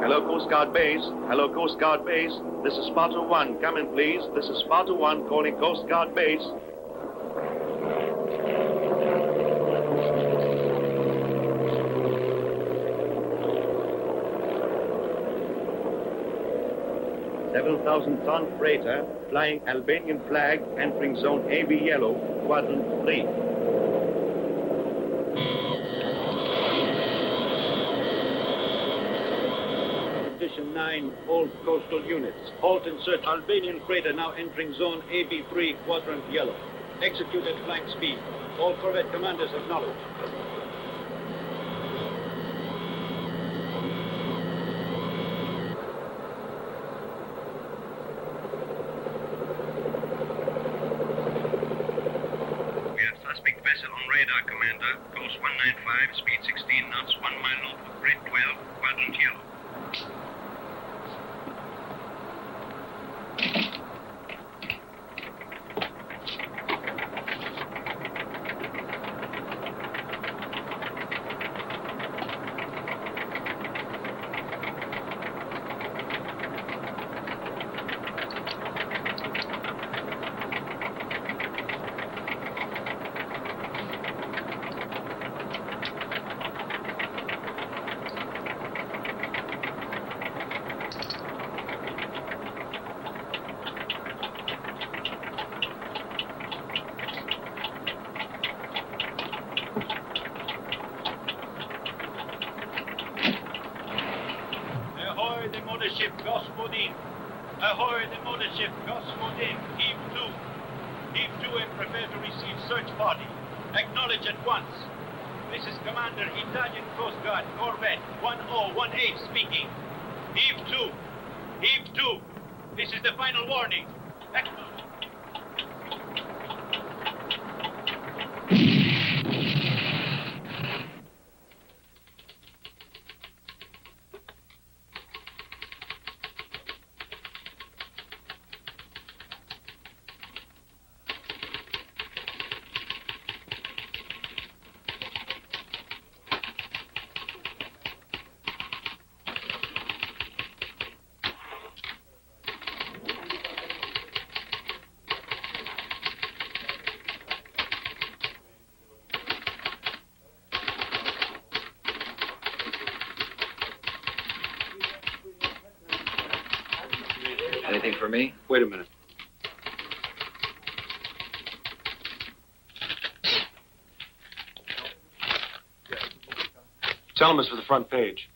Hello, Coast Guard Base. Hello, Coast Guard Base. This is Sparta 1. Come in, please. This is Sparta 1 calling Coast Guard Base. $7,000-ton freighter flying Albanian flag entering zone AB yellow, quadrant 3. Condition 9, all coastal units. Halt and search Albanian freighter now entering zone AB3, quadrant yellow. Execute at flank speed. All corvette commanders acknowledge. We have suspect vessel on radar, Commander. Course 195, speed 16 knots, 1 mile north of grid 12, quadrant yellow. Ahoy, the mothership, Gospodin. Ahoy, the mothership, Gospodin. Heave 2. Heave 2 and prepare to receive search party. Acknowledge at once. This is Commander Italian Coast Guard Corvette 1018 speaking. Heave 2. Heave 2. This is the final warning. Acknowledge. Anything for me? Wait a minute. Tell him it's for the front page.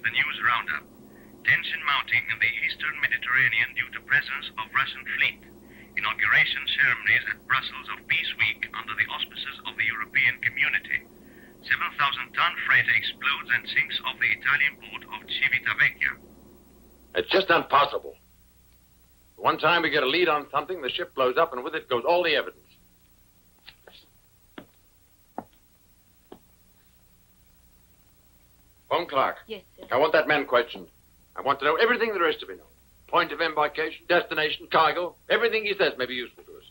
the news roundup. Tension mounting in the eastern Mediterranean due to presence of Russian fleet. Inauguration ceremonies at Brussels of Peace Week under the auspices of the European Community. 7,000-ton freighter explodes and sinks off the Italian port of Civitavecchia. It's just impossible. One time we get a lead on something, the ship blows up, and with it goes all the evidence. Phone Clark. Yes, sir. I want that man questioned. I want to know everything there is to be known. Point of embarkation, destination, cargo, everything he says may be useful to us.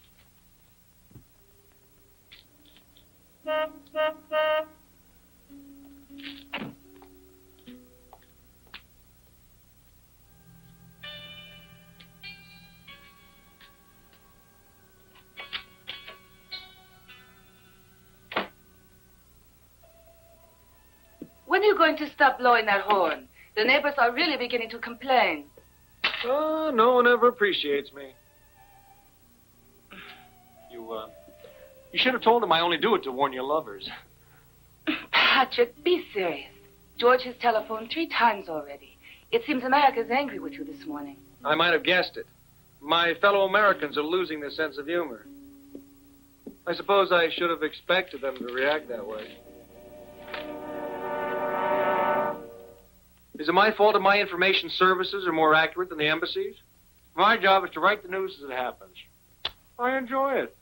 When are you going to stop blowing that horn? The neighbors are really beginning to complain. Oh, no one ever appreciates me. You should have told him I only do it to warn your lovers. Patrick, be serious. George has telephoned 3 times already. It seems America's angry with you this morning. I might have guessed it. My fellow Americans are losing their sense of humor. I suppose I should have expected them to react that way. Is it my fault that my information services are more accurate than the embassy's? My job is to write the news as it happens. I enjoy it.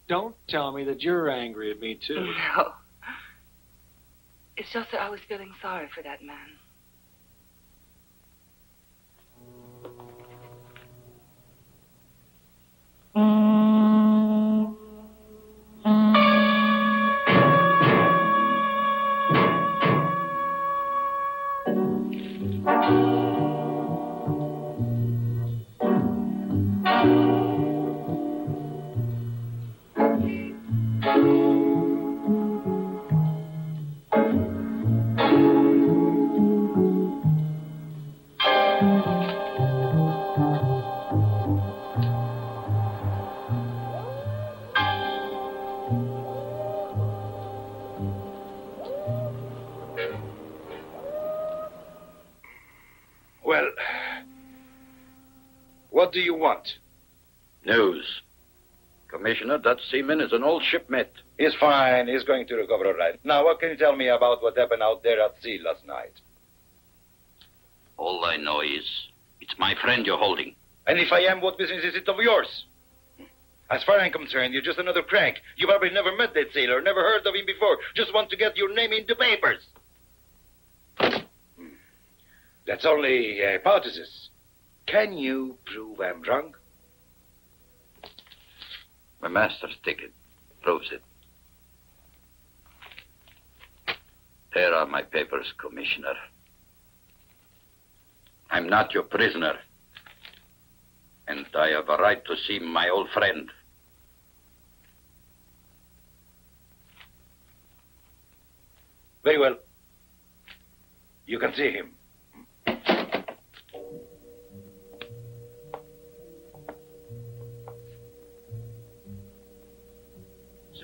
Don't tell me that you're angry at me, too. No. It's just that I was feeling sorry for that man. Well, what do you want? News. Commissioner, that seaman is an old shipmate. He's fine. He's going to recover all right. Now, what can you tell me about what happened out there at sea last night? All I know is it's my friend you're holding. And if I am, what business is it of yours? As far as I'm concerned, you're just another crank. You probably never met that sailor, never heard of him before. Just want to get your name in the papers. That's only a hypothesis. Can you prove I'm wrong? My master's ticket proves it. There are my papers, Commissioner. I'm not your prisoner. And I have a right to see my old friend. Very well. You can see him.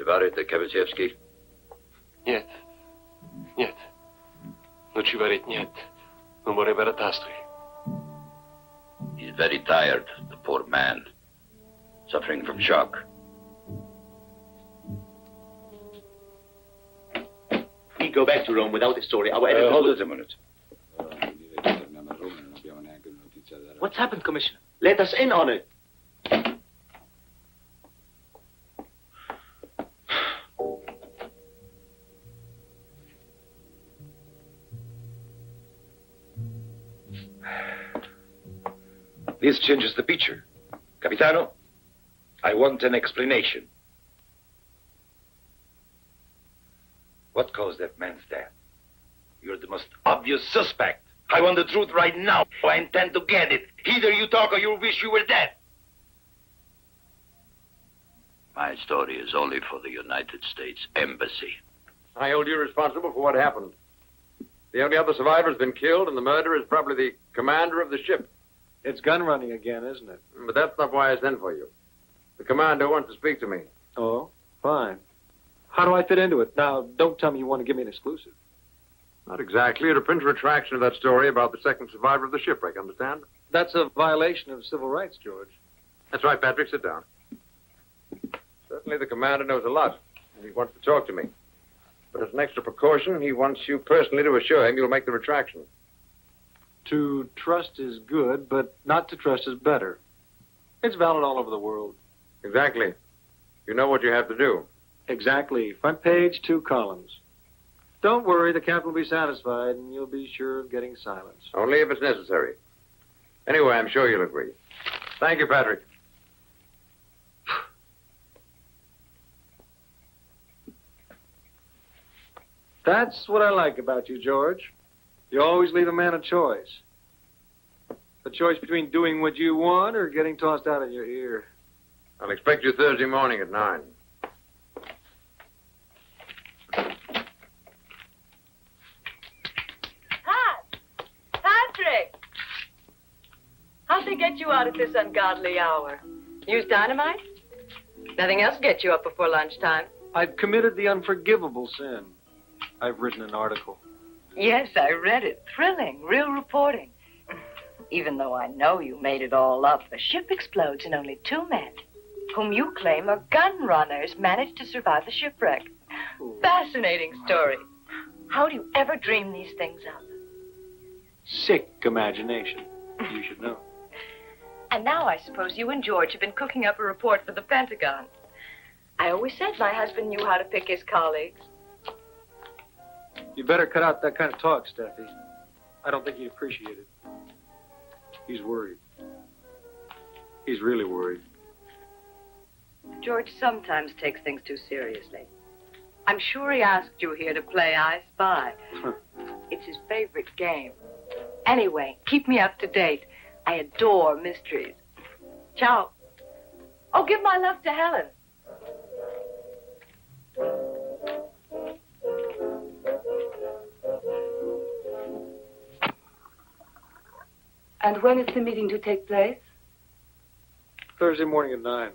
Говорите, Кавичевский? Нет. Нет. Лучше говорить нет. Но море братастый. He's very tired, the poor man. Suffering from shock. We go back to Rome without a story. Our editor... Hold it a minute. What's happened, Commissioner? Let us in on it. This changes the picture. Capitano, I want an explanation. What caused that man's death? You're the most obvious suspect. I want the truth right now. I intend to get it. Either you talk or you'll wish you were dead. My story is only for the United States Embassy. I hold you responsible for what happened. The only other survivor's been killed, and the murderer is probably the commander of the ship. It's gun running again, isn't it? But that's not why I sent for you. The commander wants to speak to me. Oh, fine. How do I fit into it? Now, don't tell me you want to give me an exclusive. Not exactly. To print a retraction of that story about the second survivor of the shipwreck, understand? That's a violation of civil rights, George. That's right, Patrick. Sit down. Certainly the commander knows a lot, and he wants to talk to me. But as an extra precaution, he wants you personally to assure him you'll make the retraction. To trust is good, but not to trust is better. It's valid all over the world. Exactly. You know what you have to do. Exactly. Front page, 2 columns. Don't worry, the captain will be satisfied, and you'll be sure of getting silence. Only if it's necessary. Anyway, I'm sure you'll agree. Thank you, Patrick. That's what I like about you, George. You always leave a man a choice. A choice between doing what you want or getting tossed out of your ear. I'll expect you Thursday morning at 9. Hi, Patrick! How'd they get you out at this ungodly hour? Use dynamite? Nothing else get you up before lunchtime. I've committed the unforgivable sin. I've written an article. Yes, I read it. Thrilling, real reporting. Even though I know you made it all up, a ship explodes and only 2 men, whom you claim are gun runners, managed to survive the shipwreck. Ooh. Fascinating story. How do you ever dream these things up? Sick imagination. You should know. And now I suppose you and George have been cooking up a report for the Pentagon. I always said my husband knew how to pick his colleagues. You better cut out that kind of talk, Steffi. I don't think he'd appreciate it. He's worried. He's really worried. George sometimes takes things too seriously. I'm sure he asked you here to play I Spy. It's his favorite game. Anyway, keep me up to date. I adore mysteries. Ciao. Oh, give my love to Helen. And when is the meeting to take place? Thursday morning at 9.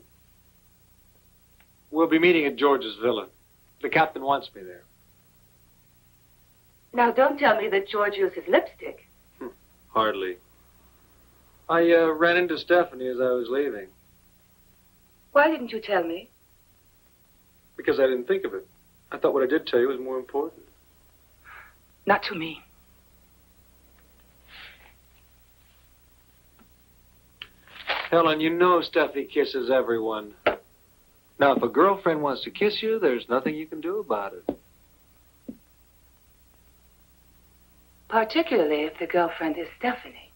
We'll be meeting at George's villa. The captain wants me there. Now, don't tell me that George uses lipstick. Hardly. I ran into Stephanie as I was leaving. Why didn't you tell me? Because I didn't think of it. I thought what I did tell you was more important. Not to me. Helen, you know Steffi kisses everyone. Now, if a girlfriend wants to kiss you, there's nothing you can do about it. Particularly if the girlfriend is Stephanie.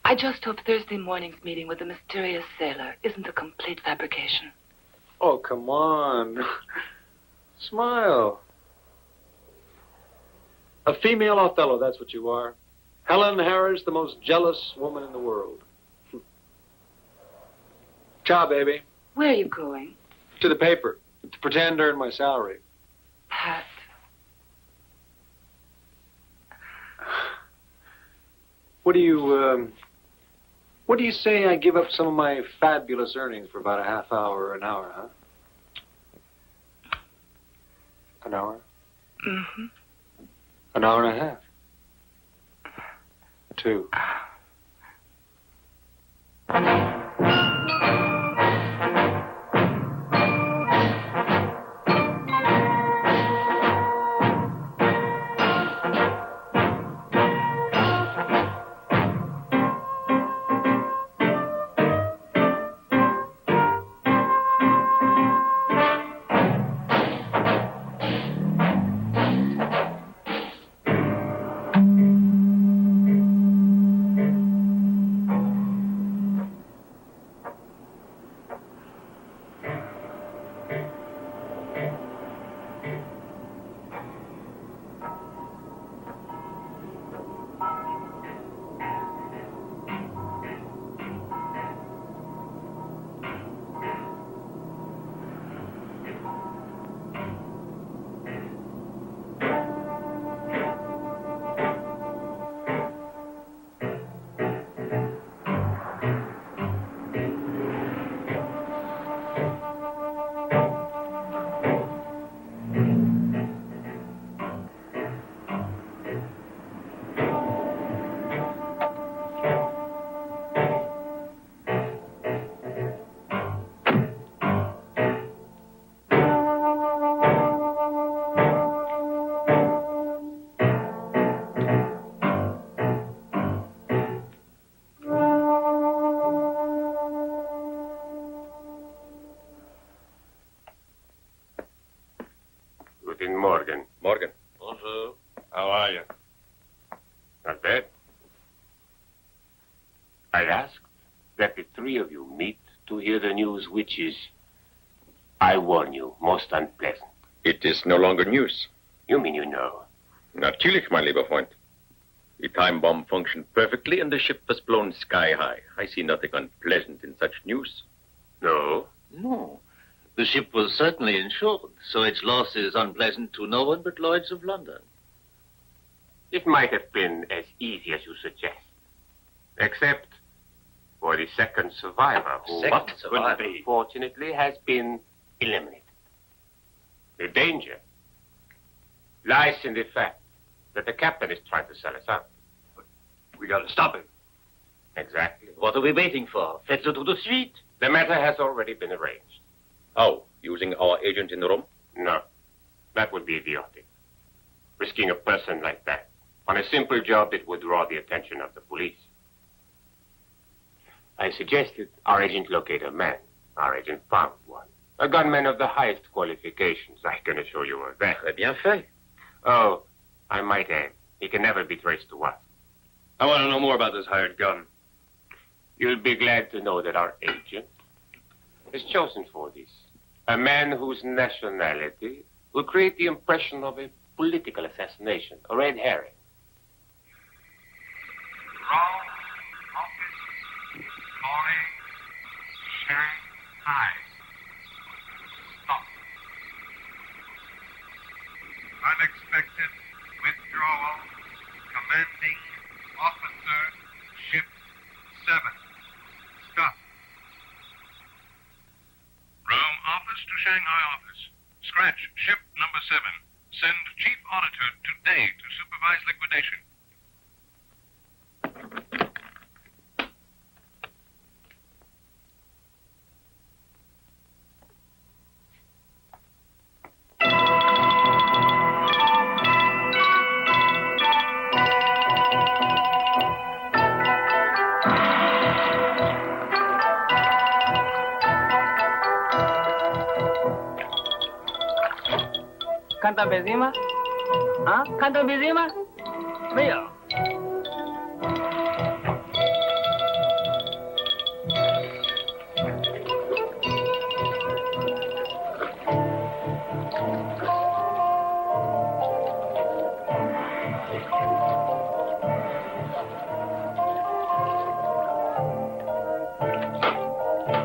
I just hope Thursday morning's meeting with the mysterious sailor isn't a complete fabrication. Oh, come on. Smile. A female Othello, that's what you are. Helen Harris, the most jealous woman in the world. Ciao, baby. Where are you going? To the paper, to pretend to earn my salary. Pat. What do you say I give up some of my fabulous earnings for about a half hour or an hour, huh? An hour? Mm-hmm. An hour and a half? 2. that the three of you meet to hear the news which is, I warn you, most unpleasant. It is no longer news. You mean you know? Natürlich, my lieber Freund. The time bomb functioned perfectly and the ship was blown sky high. I see nothing unpleasant in such news. No? No. The ship was certainly insured, so its loss is unpleasant to no one but Lloyd's of London. It might have been as easy as you suggest. Except for the second survivor, who, unfortunately, has been eliminated. The danger lies in the fact that the captain is trying to sell us out. But we gotta stop him. Exactly. What are we waiting for? Faites-le tout de suite. The matter has already been arranged. How? Using our agent in Rome? No, that would be idiotic. Risking a person like that on a simple job that would draw the attention of the police. I suggested our agent locate a man. Our agent found one. A gunman of the highest qualifications. I can assure you of that. Très bien fait. Oh, I might add, he can never be traced to us. I want to know more about this hired gun. You'll be glad to know that our agent is chosen for this. A man whose nationality will create the impression of a political assassination, a red herring. Rome, office, calling, Shanghai. Stop. Unexpected withdrawal, commanding officer, ship 7. Stop. Rome office to Shanghai office. Scratch ship number 7. Send chief auditor today to supervise liquidation. Canta Benzema? ¿Ah? ¿Canta Benzema? Veo.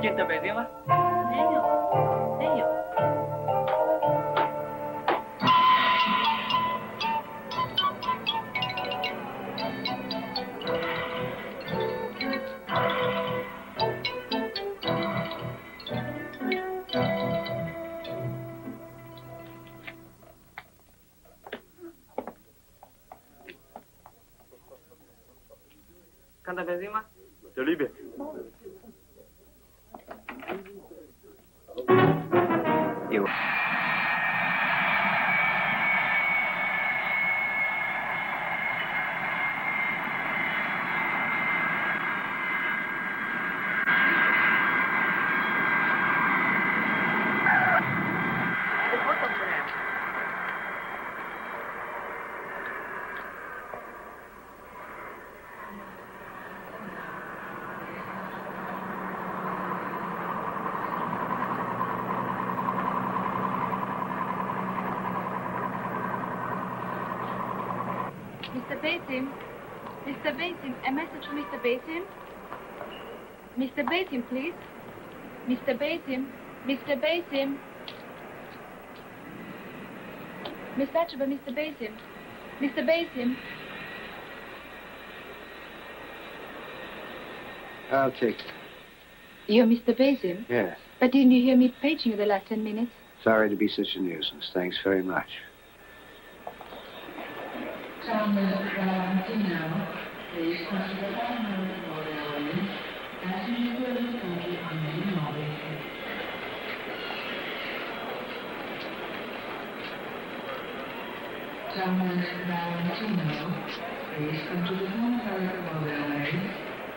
¿Quién te Benzema? Canta Benzema? Te liebe. You. Mr. Basim? Mr. Basim, a message from Mr. Basim? Mr. Basim, please. Mr. Basim, Mr. Basim. Miss Thatcher, Mr. Basim. Mr. Basim. I'll take it. You're Mr. Basim? Yes. But didn't you hear me paging you the last 10 minutes? Sorry to be such a nuisance. Thanks very much.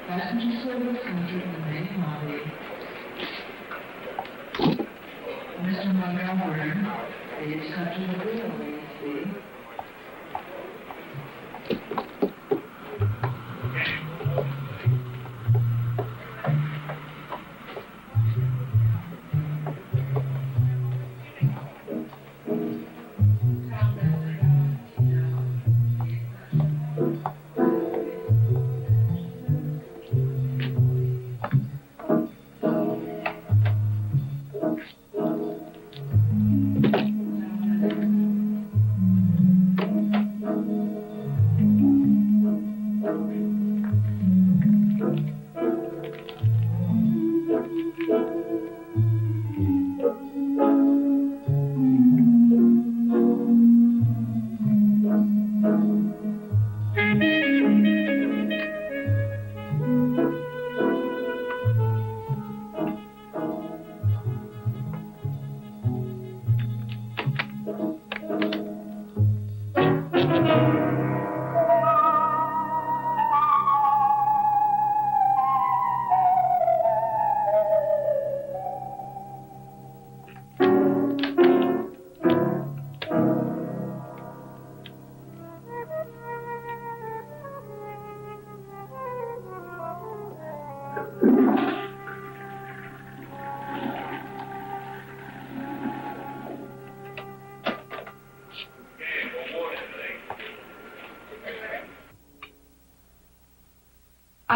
Passenger service entered the main lobby. Mr. Montgomery, please come to the railway, please.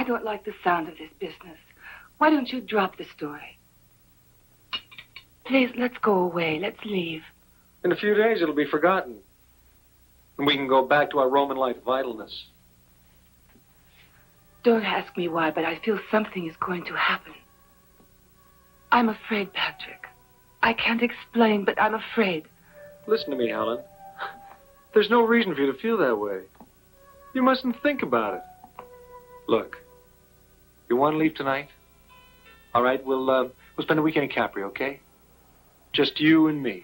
I don't like the sound of this business. Why don't you drop the story? Please, let's go away. Let's leave. In a few days, it'll be forgotten. And we can go back to our Roman-like vitalness. Don't ask me why, but I feel something is going to happen. I'm afraid, Patrick. I can't explain, but I'm afraid. Listen to me, Helen. There's no reason for you to feel that way. You mustn't think about it. Look, you want to leave tonight? All right, we'll spend the weekend in Capri, okay? Just you and me,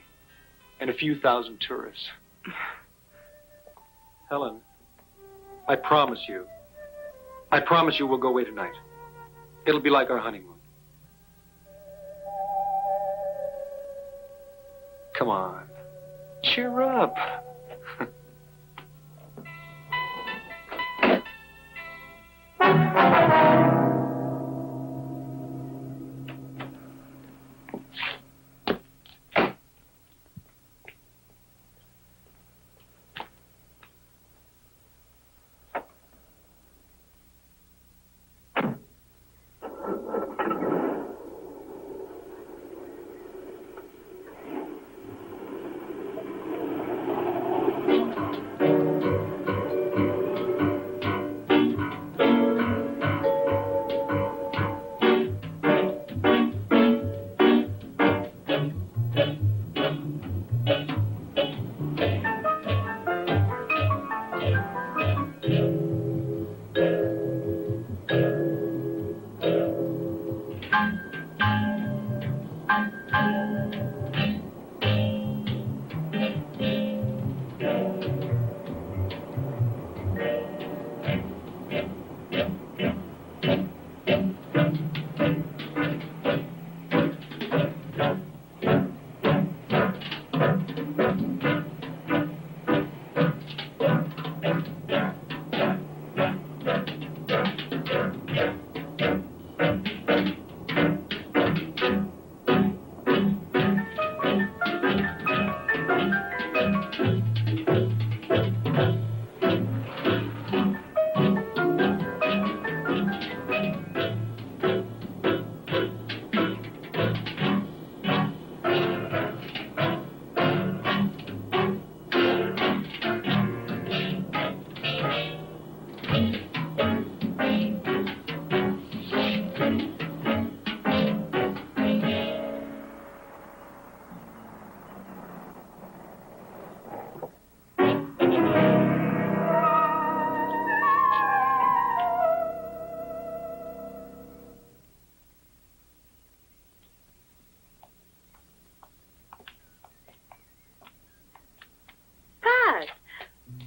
and a few thousand tourists. Helen, I promise you we'll go away tonight. It'll be like our honeymoon. Come on, cheer up.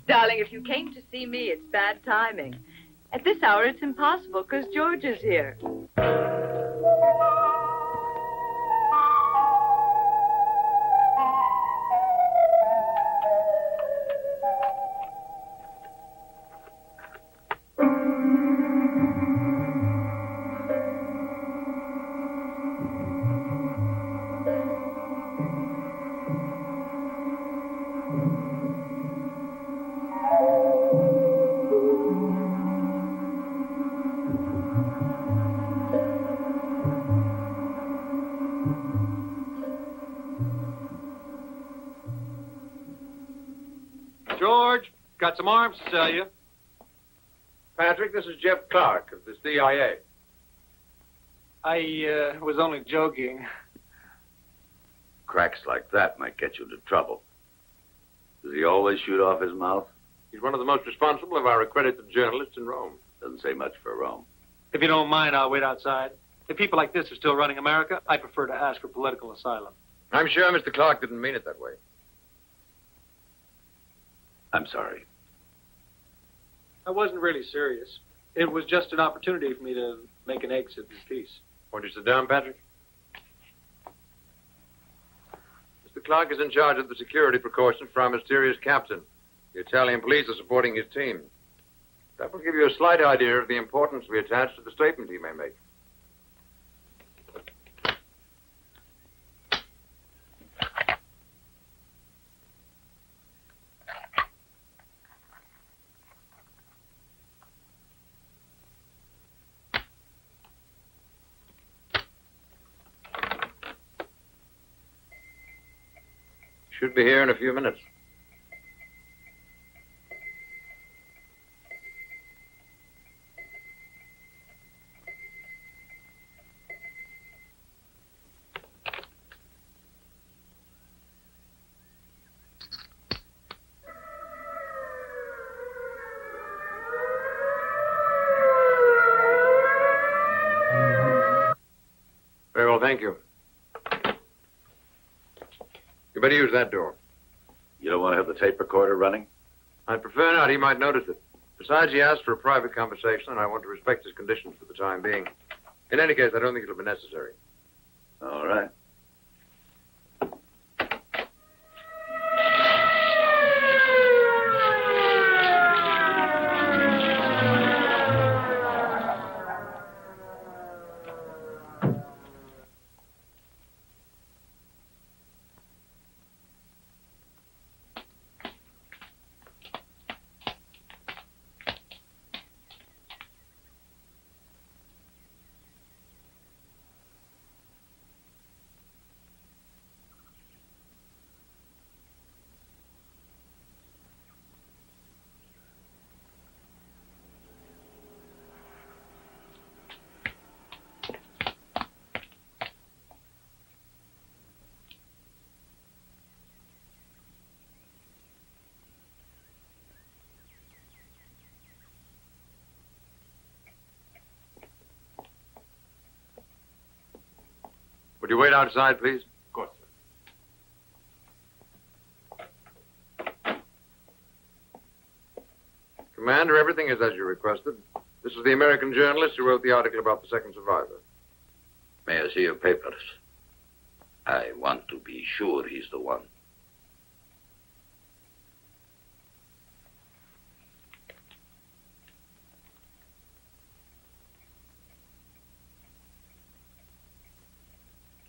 Darling, if you came to see me, it's bad timing. At this hour, it's impossible, because George is here. George, got some arms to sell you. Patrick, this is Jeff Clark of the CIA. I was only joking. Cracks like that might get you into trouble. Does he always shoot off his mouth? He's one of the most responsible of our accredited journalists in Rome. Doesn't say much for Rome. If you don't mind, I'll wait outside. If people like this are still running America, I prefer to ask for political asylum. I'm sure Mr. Clark didn't mean it that way. I'm sorry. I wasn't really serious. It was just an opportunity for me to make an exit in peace. Won't you sit down, Patrick? Mr. Clark is in charge of the security precautions for our mysterious captain. The Italian police are supporting his team. That will give you a slight idea of the importance we attach to the statement he may make. Should be here in a few minutes. Very well, thank you. You better use that door. You don't want to have the tape recorder running? I'd prefer not. He might notice it. Besides, he asked for a private conversation, and I want to respect his conditions for the time being. In any case, I don't think it'll be necessary. All right. Would you wait outside, please? Of course, sir. Commander, everything is as you requested. This is the American journalist who wrote the article about the second survivor. May I see your papers? I want to be sure he's the one.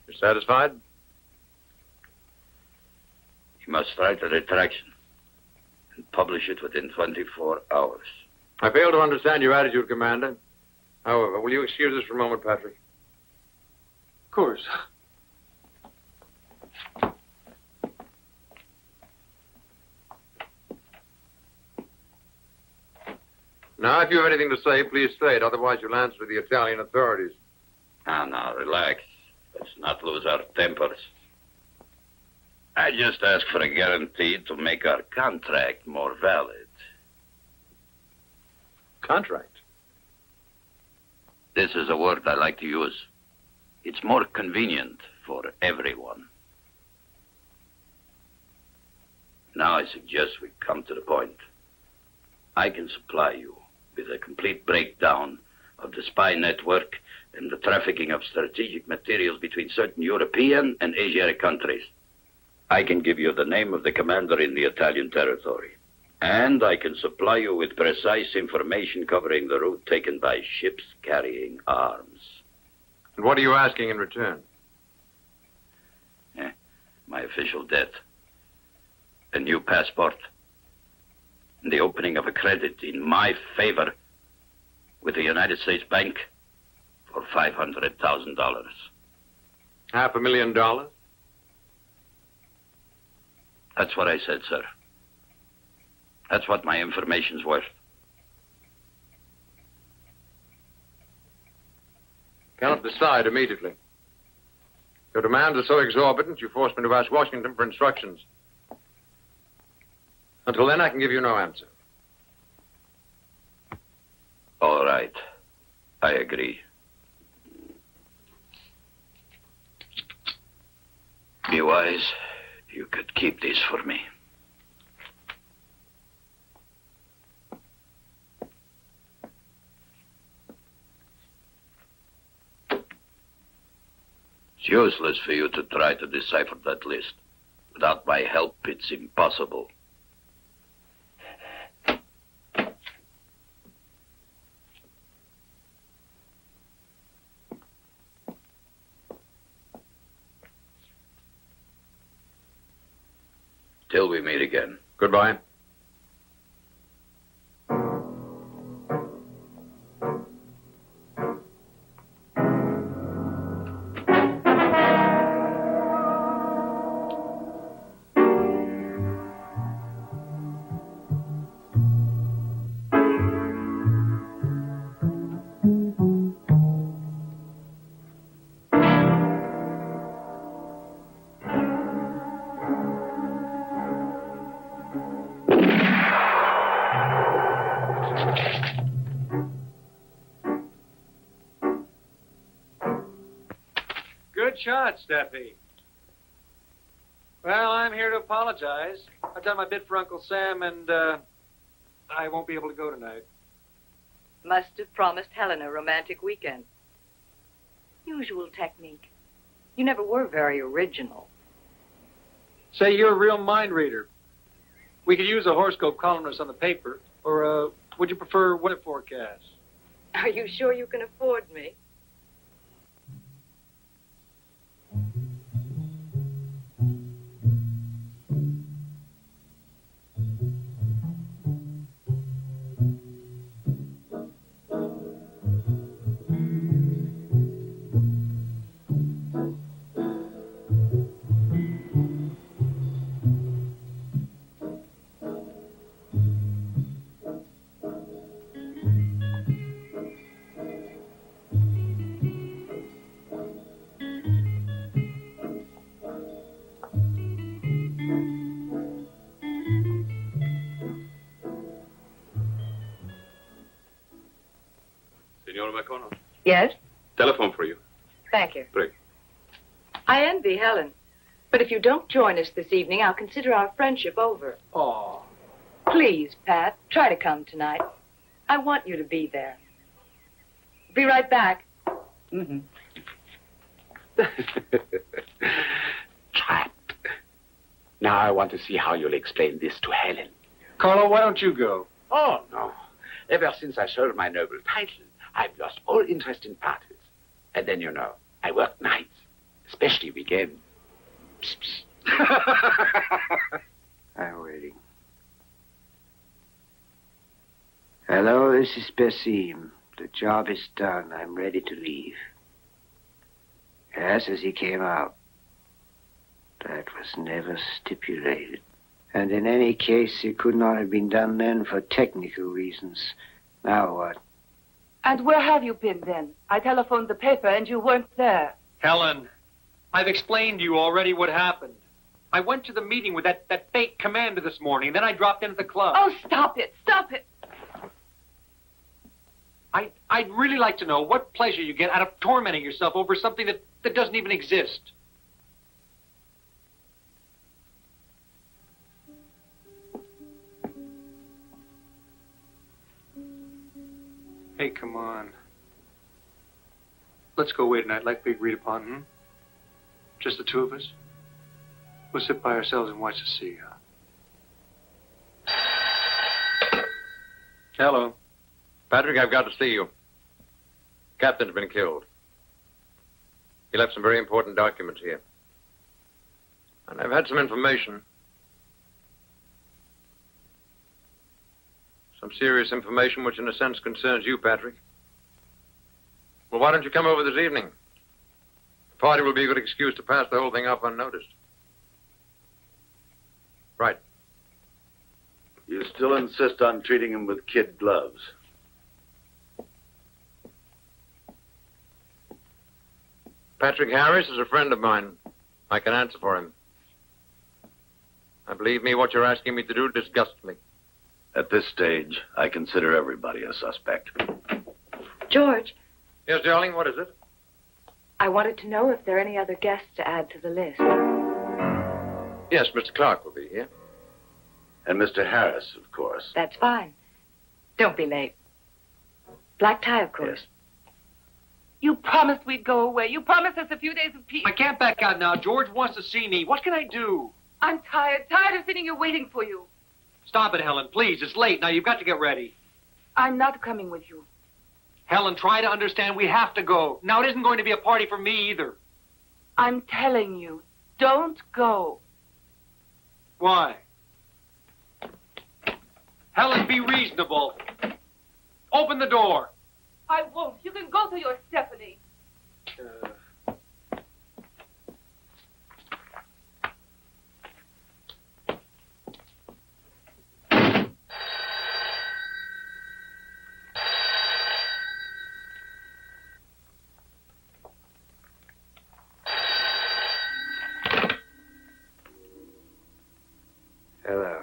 You satisfied? He must write a retraction and publish it within 24 hours. I fail to understand your attitude, Commander. However, will you excuse us for a moment, Patrick? Of course. Now, if you have anything to say, please say it. Otherwise, you'll answer to the Italian authorities. Now, relax. Let's not lose our tempers. I just ask for a guarantee to make our contract more valid. Contract? This is a word I like to use. It's more convenient for everyone. Now I suggest we come to the point. I can supply you with a complete breakdown of the spy network and the trafficking of strategic materials between certain European and Asiatic countries. I can give you the name of the commander in the Italian territory. And I can supply you with precise information covering the route taken by ships carrying arms. And what are you asking in return? My official debt. A new passport. And the opening of a credit in my favor with the United States Bank for $500,000. $500,000? That's what I said, sir. That's what my information's worth. Cannot decide immediately. Your demands are so exorbitant, you force me to ask Washington for instructions. Until then, I can give you no answer. All right. I agree. Be wise. You could keep these for me. It's useless for you to try to decipher that list. Without my help, it's impossible. Till we meet again. Goodbye. Good shot, Steffi. Well, I'm here to apologize. I've done my bit for Uncle Sam, and I won't be able to go tonight. Must have promised Helen a romantic weekend. Usual technique. You never were very original. Say you're a real mind reader. We could use a horoscope columnist on the paper, or would you prefer weather forecasts? Are you sure you can afford me? Signora Macono. Yes? Telephone for you. Thank you. Break. I envy Helen. But if you don't join us this evening, I'll consider our friendship over. Oh. Please, Pat, try to come tonight. I want you to be there. Be right back. Mm-hmm. Trapped. Now I want to see how you'll explain this to Helen. Carlo, why don't you go? Oh, no. Ever since I sold my noble title, I've lost all interest in parties. And then, you know, I work nights, especially weekends. Psst, psst. I'm waiting. Hello, this is Basim. The job is done. I'm ready to leave. Yes, as he came out. That was never stipulated. And in any case, it could not have been done then for technical reasons. Now what? And where have you been then? I telephoned the paper and you weren't there. Helen, I've explained to you already what happened. I went to the meeting with that fake commander this morning, then I dropped into the club. Oh, stop it! Stop it! I'd really like to know what pleasure you get out of tormenting yourself over something that doesn't even exist. Hey, come on. Let's go away tonight like we agreed upon, hmm? Just the two of us? We'll sit by ourselves and watch the sea, huh? Hello. Patrick, I've got to see you. Captain's been killed. He left some very important documents here. And I've had some information. Some serious information which in a sense concerns you, Patrick. Well, why don't you come over this evening? The party will be a good excuse to pass the whole thing off unnoticed. Right. You still insist on treating him with kid gloves? Patrick Harris is a friend of mine. I can answer for him. Now, believe me, what you're asking me to do disgusts me. At this stage, I consider everybody a suspect. George, Yes, darling, what is it? I wanted to know if there are any other guests to add to the list. Yes, Mr. Clark will be here. And Mr. Harris, of course. That's fine. Don't be late. Black tie, of course. Yes. You promised we'd go away. You promised us a few days of peace. I can't back out now. George wants to see me. What can I do? I'm tired of sitting here waiting for you. Stop it, Helen, please. It's late. Now, you've got to get ready. I'm not coming with you. Helen, try to understand. We have to go. Now, it isn't going to be a party for me either. I'm telling you, don't go. Why? Helen, be reasonable. Open the door. I won't. You can go to your Stephanie. Hello.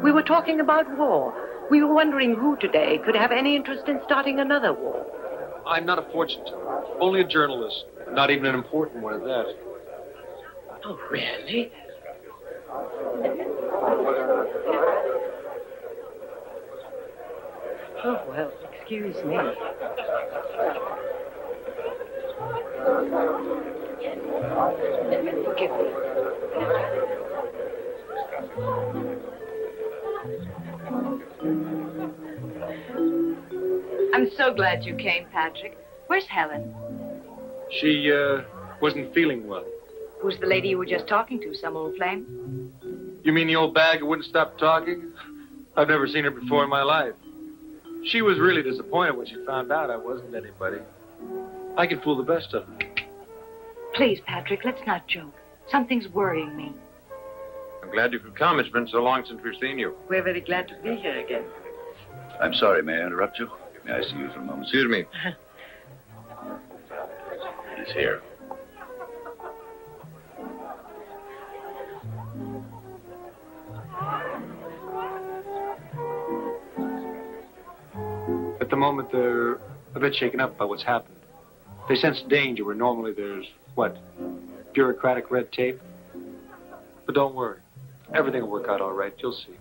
We were talking about war. We were wondering who today could have any interest in starting another war. I'm not a fortune teller, only a journalist. Not even an important one at that. Oh, really? Oh, well, excuse me. Forgive me. I'm so glad you came, Patrick. Where's Helen? She, wasn't feeling well. Who's the lady you were just talking to, some old flame? You mean the old bag who wouldn't stop talking? I've never seen her before in my life. She was really disappointed when she found out I wasn't anybody. I can fool the best of them. Please, Patrick, let's not joke. Something's worrying me. I'm glad you could come. It's been so long since we've seen you. We're very glad to be here again. I'm sorry, may I interrupt you? May I see you for a moment? Excuse me. He's here. At the moment, they're a bit shaken up by what's happened. They sense danger where normally there's, what, bureaucratic red tape? But don't worry. Everything will work out all right. You'll see.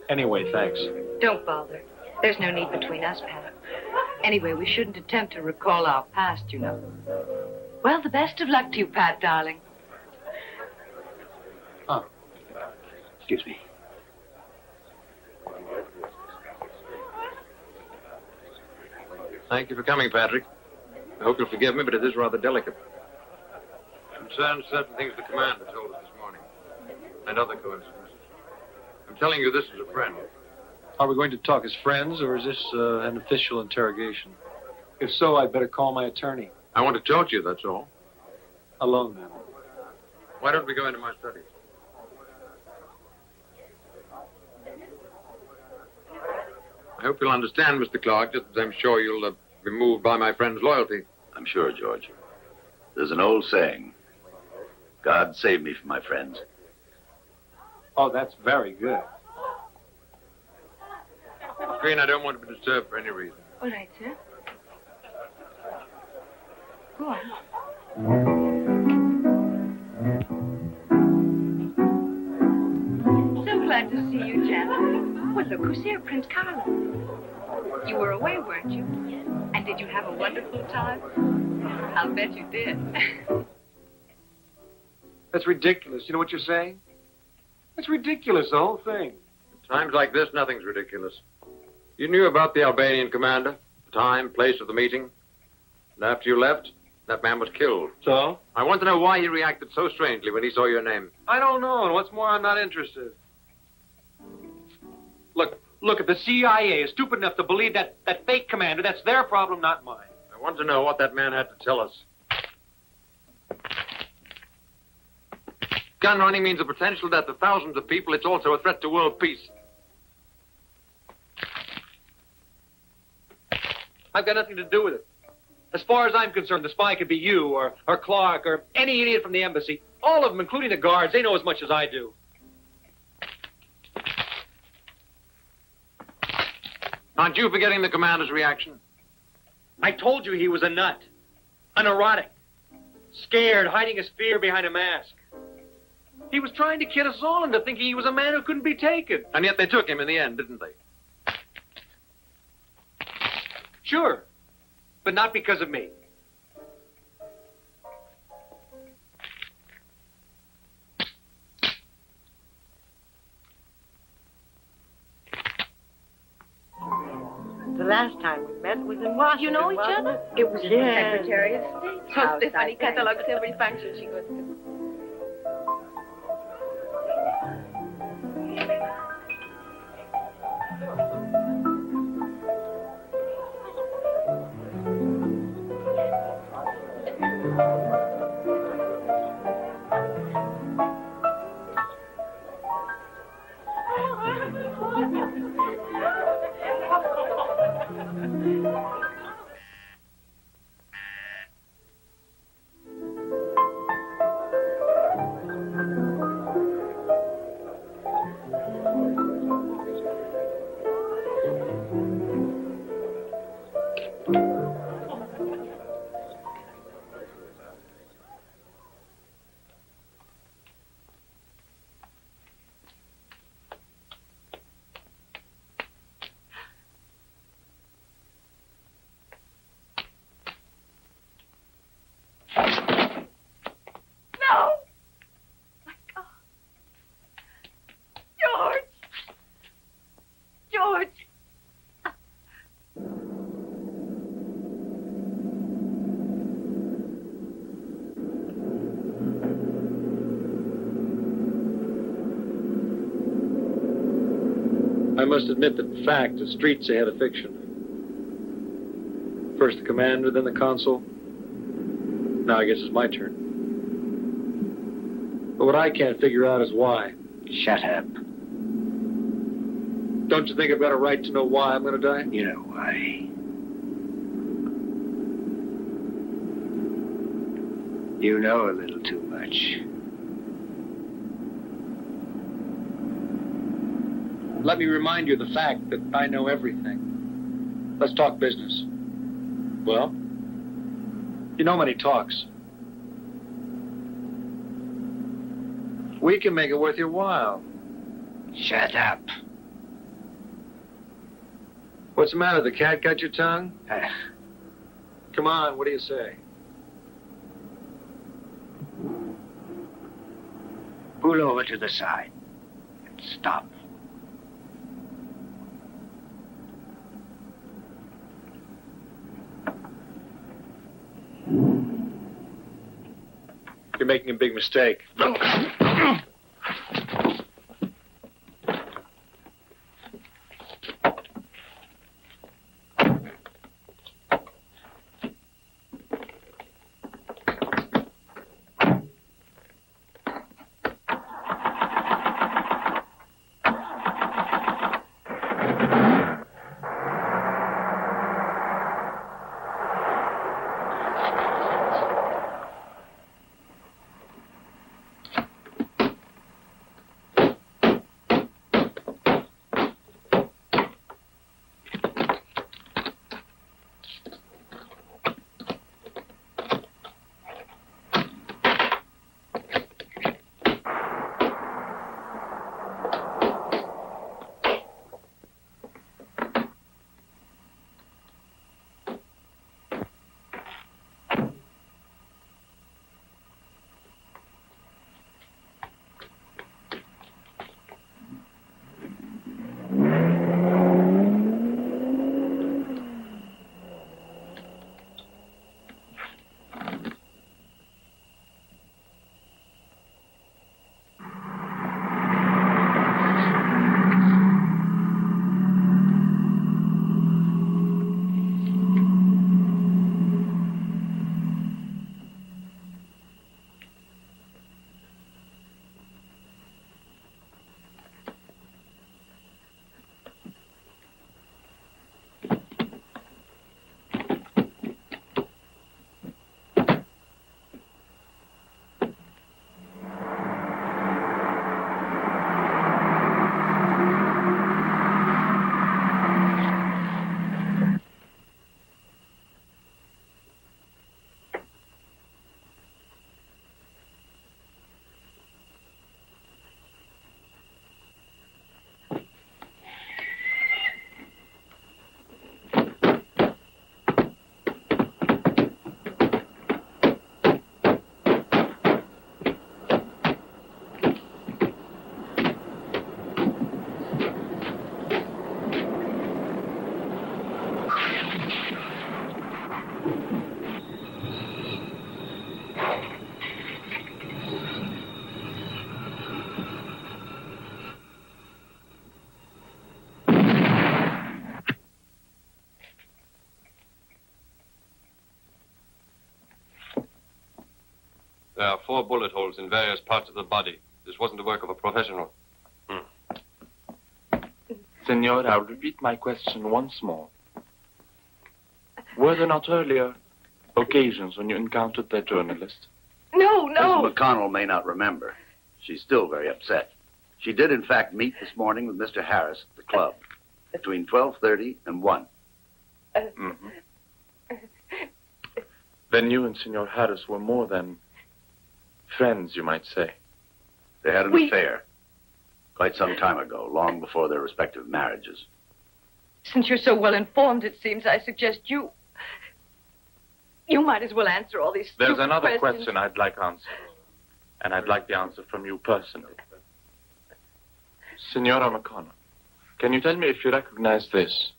Anyway, thanks. Don't bother. There's no need between us, Pat. Anyway, we shouldn't attempt to recall our past, you know. Well, the best of luck to you, Pat, darling. Oh. Excuse me. Thank you for coming, Patrick. I hope you'll forgive me, but it is rather delicate. Concerns certain things the commander told us this morning, and other coincidences. I'm telling you this as a friend. Are we going to talk as friends, or is this an official interrogation? If so, I'd better call my attorney. I want to talk to you, that's all. Alone, then. Why don't we go into my study? I hope you'll understand, Mr. Clark, just as I'm sure you'll be moved by my friend's loyalty. I'm sure, George. There's an old saying, God save me from my friends. Oh, that's very good. Green, I don't want to be disturbed for any reason. All right, sir. Go on. So glad to see you, Janet. Well, look who's here, Prince Carlo. You were away, weren't you? And did you have a wonderful time? I'll bet you did. That's ridiculous. You know what you're saying? It's ridiculous, the whole thing. At times like this, nothing's ridiculous. You knew about the Albanian commander, the time, place of the meeting. And after you left, that man was killed. So? I want to know why he reacted so strangely when he saw your name. I don't know, and what's more, I'm not interested. Look, if the CIA is stupid enough to believe that fake commander, that's their problem, not mine. I want to know what that man had to tell us. Gun running means the potential death of thousands of people. It's also a threat to world peace. I've got nothing to do with it. As far as I'm concerned, the spy could be you or Clark or any idiot from the embassy. All of them, including the guards, they know as much as I do. Aren't you forgetting the commander's reaction? I told you he was a nut. A neurotic. Scared, hiding his fear behind a mask. He was trying to kid us all into thinking he was a man who couldn't be taken. And yet they took him in the end, didn't they? Sure. But not because of me. The last time we met was in Washington. You know each other? It was at the Secretary of State's So house, Stephanie I think. catalogs every function she goes to. I must admit that fact is streets ahead of fiction. First the commander, then the consul. Now I guess it's my turn. But what I can't figure out is why. Shut up. Don't you think I've got a right to know why I'm going to die? You know why. You know a little too much. Let me remind you of the fact that I know everything. Let's talk business. Well, you know money talks. We can make it worth your while. Shut up. What's the matter? The cat got your tongue? Come on, what do you say? Pull over to the side and stop. You're making a big mistake. There are 4 bullet holes in various parts of the body. This wasn't the work of a professional. Senor, I'll repeat my question once more. Were there not earlier occasions when you encountered that journalist? No, no. Mrs. McConnell may not remember. She's still very upset. She did, in fact, meet this morning with Mr. Harris at the club between 12:30 and 1. Then you and Senor Harris were more than friends, you might say. They had an affair quite some time ago, long before their respective marriages. Since you're so well informed, it seems, I suggest you might as well answer all these stupid There's another questions. question I'd like answered, and I'd like the answer from you personally. Senora McConnell, can you tell me if you recognize this?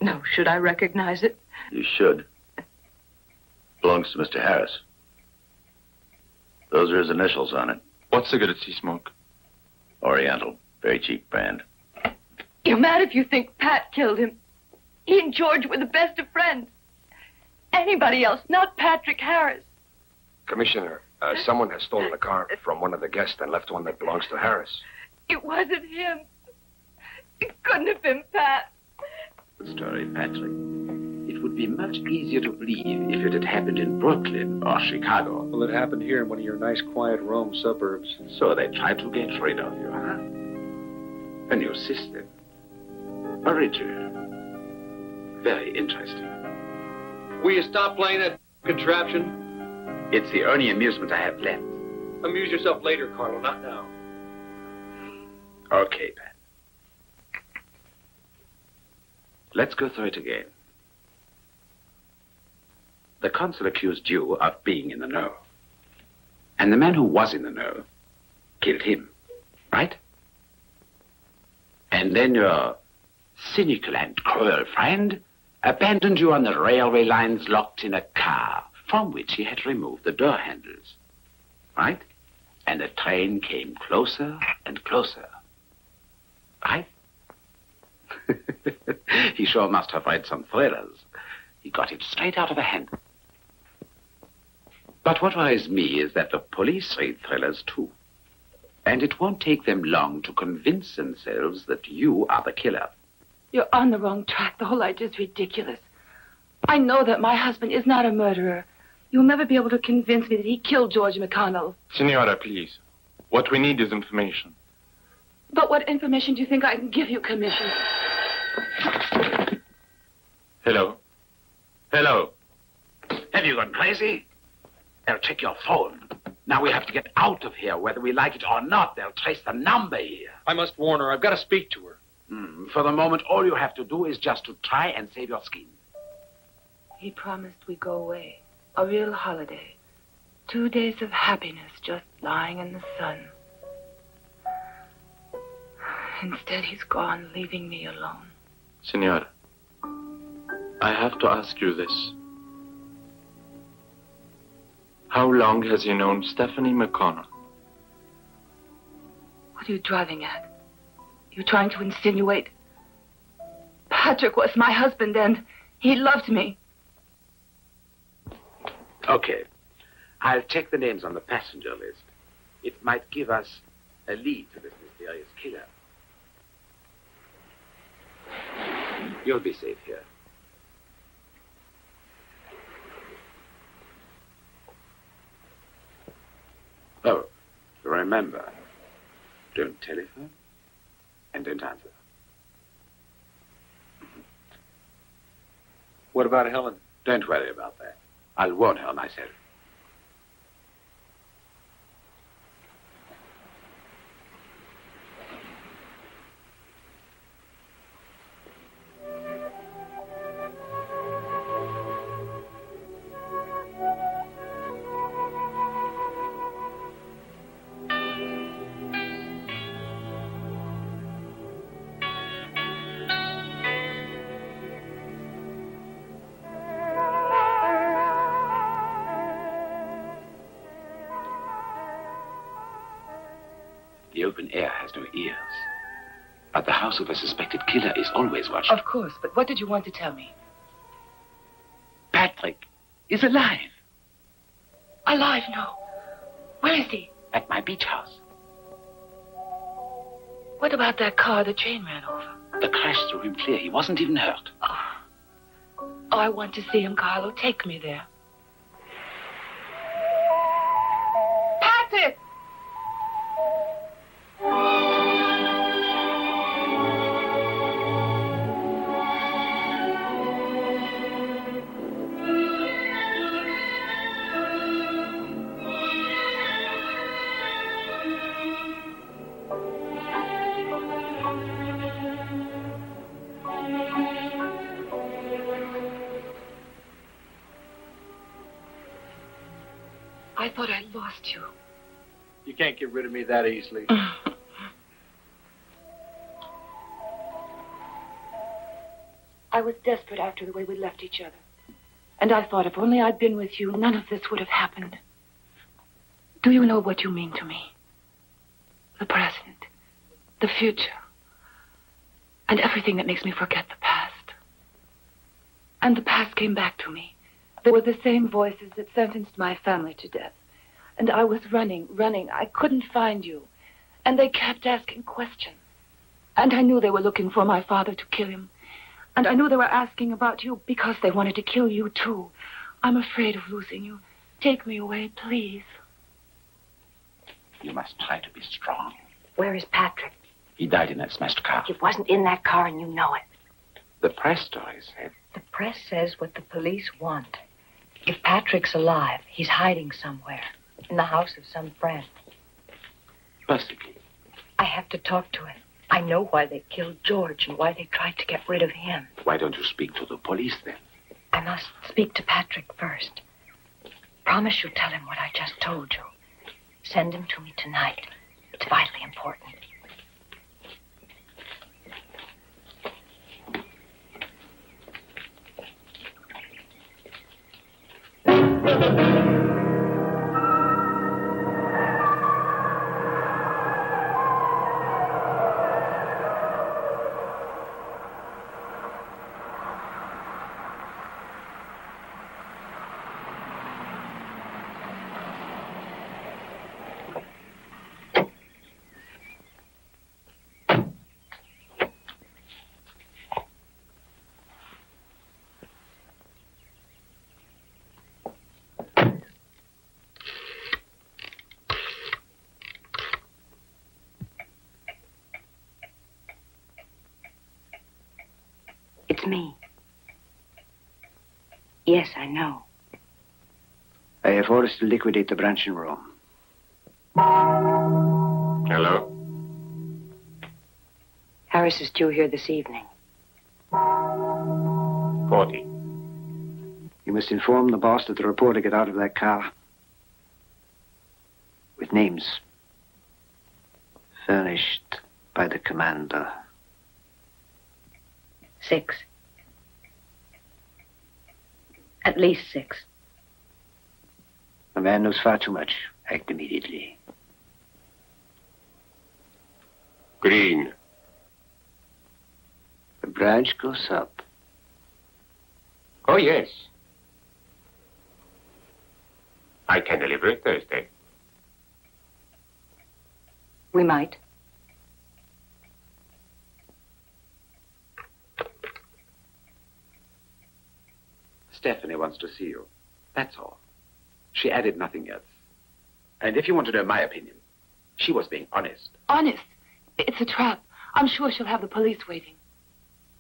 No, should I recognize it? You should. Belongs to Mr. Harris. Those are his initials on it. What cigarettes he smoke? Oriental. Very cheap brand. You're mad if you think Pat killed him. He and George were the best of friends. Anybody else, not Patrick Harris. Commissioner, someone has stolen a car from one of the guests and left one that belongs to Harris. It wasn't him. It couldn't have been Pat. Good story, Patrick. It would be much easier to believe if it had happened in Brooklyn or Chicago. Well, it happened here in one of your nice, quiet Rome suburbs. So they tried to get rid of you, huh? A new system. Original. Very interesting. Will you stop playing that contraption? It's the only amusement I have left. Amuse yourself later, Carlo, not now. Okay, Pat. Let's go through it again. The consul accused you of being in the know. And the man who was in the know killed him, right? And then your cynical and cruel friend abandoned you on the railway lines locked in a car from which he had removed the door handles, right? And the train came closer and closer, right? He sure must have read some thrillers. He got it straight out of a hand. But what worries me is that the police read thrillers too. And it won't take them long to convince themselves that you are the killer. You're on the wrong track. The whole idea is ridiculous. I know that my husband is not a murderer. You'll never be able to convince me that he killed George McConnell. Senora, please. What we need is information. But what information do you think I can give you, Commissioner? Hello? Hello? Have you gone crazy? They'll check your phone. Now we have to get out of here, whether we like it or not. They'll trace the number here. I must warn her. I've got to speak to her. For the moment, all you have to do is just to try and save your skin. He promised we'd go away. A real holiday. 2 days of happiness just lying in the sun. Instead, he's gone, leaving me alone. Senora, I have to ask you this. How long has he known Stephanie McConnell? What are you driving at? You trying to insinuate? Patrick was my husband and he loved me. Okay. I'll check the names on the passenger list. It might give us a lead to this mysterious killer. You'll be safe here. Oh, remember, don't telephone and don't answer. What about Helen? Don't worry about that. I'll warn her myself. The open air has no ears. But the house of a suspected killer is always watching. Of course, but what did you want to tell me? Patrick is alive. Alive? No. Where is he? At my beach house. What about that car the train ran over? The crash threw him clear. He wasn't even hurt. Oh, I want to see him, Carlo. Take me there. Patrick! I thought I lost you. You can't get rid of me that easily. I was desperate after the way we left each other. And I thought if only I'd been with you, none of this would have happened. Do you know what you mean to me? The present, the future, and everything that makes me forget the past. And the past came back to me. There were the same voices that sentenced my family to death. And I was running. I couldn't find you. And they kept asking questions. And I knew they were looking for my father to kill him. And I knew they were asking about you because they wanted to kill you, too. I'm afraid of losing you. Take me away, please. You must try to be strong. Where is Patrick? He died in that smashed car. He wasn't in that car, and you know it. The press story said. The press says what the police want. If Patrick's alive, he's hiding somewhere. In the house of some friend. Possibly. I have to talk to him. I know why they killed George and why they tried to get rid of him. Why don't you speak to the police then? I must speak to Patrick first. Promise you'll tell him what I just told you. Send him to me tonight. It's vitally important. It's me. Yes, I know. I have orders to liquidate the branch in Rome. Hello? Harris is due here this evening. 40. You must inform the boss that the reporter get out of that car. With names. Furnished by the commander. 6. At least 6. The man knows far too much. Act immediately. Green. The branch goes up. Oh, yes. I can deliver it Thursday. We might. Stephanie wants to see you. That's all. She added nothing else. And if you want to know my opinion, she was being honest. Honest? It's a trap. I'm sure she'll have the police waiting.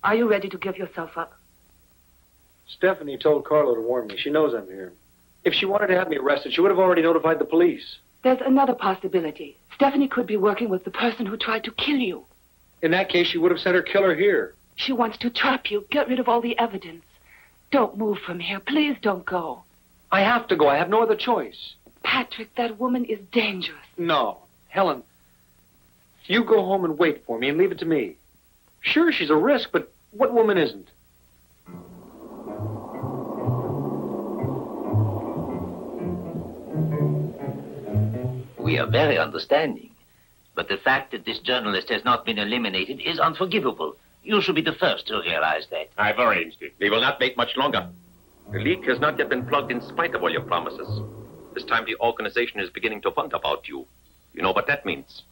Are you ready to give yourself up? Stephanie told Carlo to warn me. She knows I'm here. If she wanted to have me arrested, she would have already notified the police. There's another possibility. Stephanie could be working with the person who tried to kill you. In that case, she would have sent her killer here. She wants to trap you, get rid of all the evidence. Don't move from here. Please don't go. I have to go. I have no other choice. Patrick, that woman is dangerous. No. Helen, you go home and wait for me and leave it to me. Sure, she's a risk, but what woman isn't? We are very understanding. But the fact that this journalist has not been eliminated is unforgivable. You should be the first to realize that. I've arranged it. We will not wait much longer. The leak has not yet been plugged in spite of all your promises. This time the organization is beginning to wonder about you. You know what that means.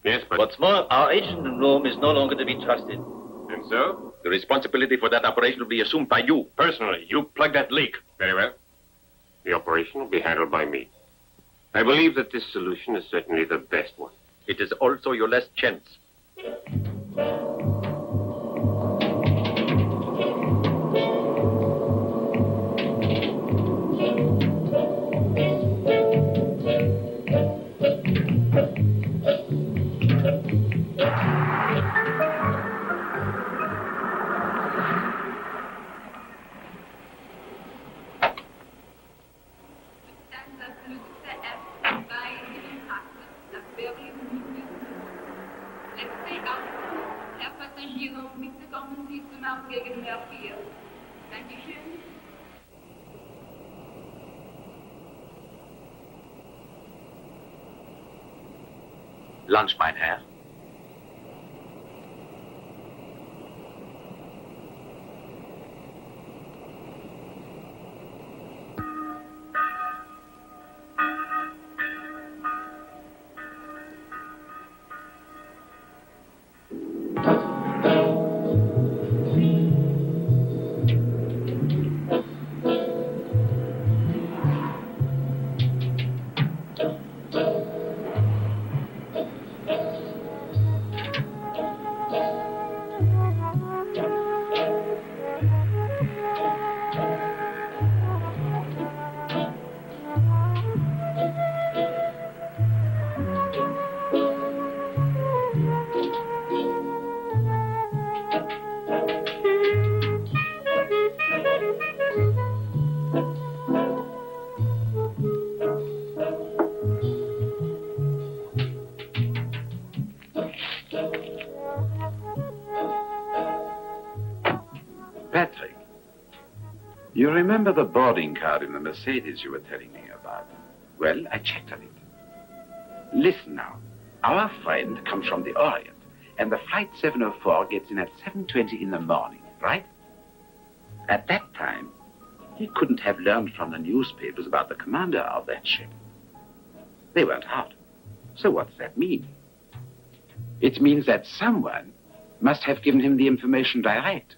Yes, but... What's more, our agent in Rome is no longer to be trusted. And so? The responsibility for that operation will be assumed by you. Personally, you plug that leak. Very well. The operation will be handled by me. I believe that this solution is certainly the best one. It is also your last chance. Lunch, mein Herr. You remember the boarding car in the Mercedes you were telling me about? Well, I checked on it. Listen now. Our friend comes from the Orient, and the flight 704 gets in at 7:20 in the morning, right? At that time, he couldn't have learned from the newspapers about the commander of that ship. They weren't out. So what's that mean? It means that someone must have given him the information direct.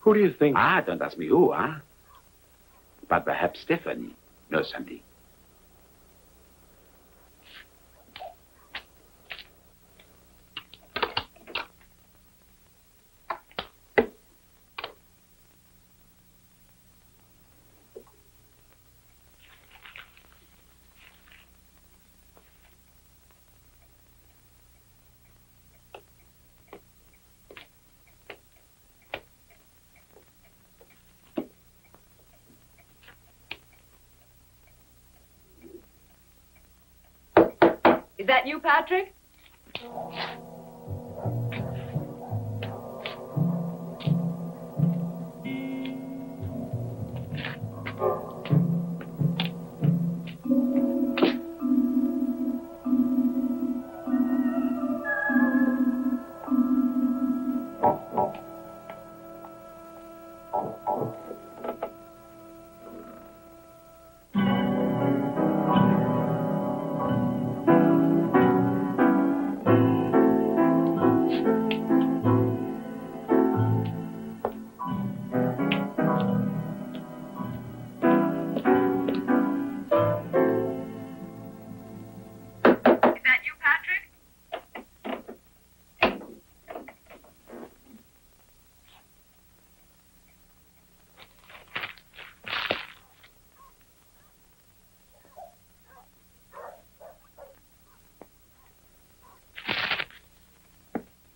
Who do you think? Ah, don't ask me who, huh? But perhaps Stephanie knows something. Is that you, Patrick?